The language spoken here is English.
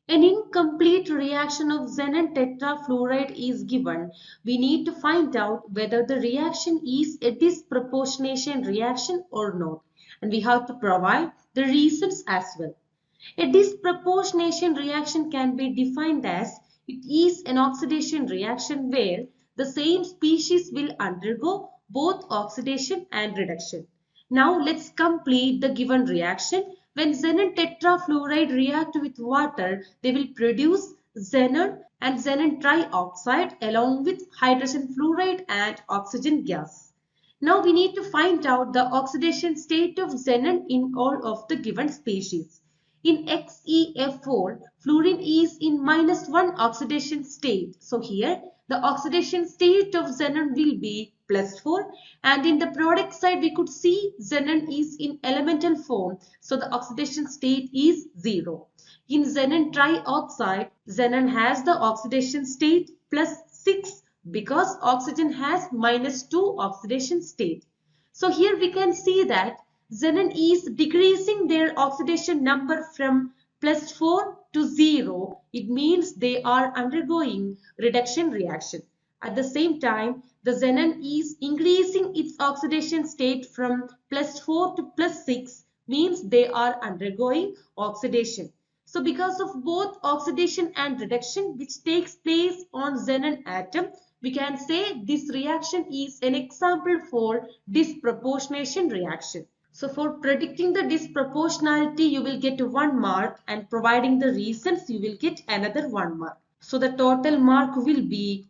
An incomplete reaction of xenon tetrafluoride is given. We need to find out whether the reaction is a disproportionation reaction or not. And we have to provide the reasons as well. A disproportionation reaction can be defined as it is an oxidation reaction where the same species will undergo both oxidation and reduction. Now let's complete the given reaction. When xenon tetrafluoride react with water, they will produce xenon and xenon trioxide along with hydrogen fluoride and oxygen gas. Now we need to find out the oxidation state of xenon in all of the given species. In XeF4, fluorine is in -1 oxidation state. So here the oxidation state of xenon will be +4, and in the product side we could see xenon is in elemental form. So the oxidation state is 0. In xenon trioxide, xenon has the oxidation state +6 because oxygen has -2 oxidation state. So here we can see that xenon is decreasing their oxidation number from +4 to 0. It means they are undergoing reduction reaction. At the same time, the xenon is increasing its oxidation state from +4 to +6, means they are undergoing oxidation. So because of both oxidation and reduction which takes place on xenon atom, we can say this reaction is an example for disproportionation reaction. So for predicting the disproportionality, you will get 1 mark, and providing the reasons, you will get another 1 mark. So the total mark will be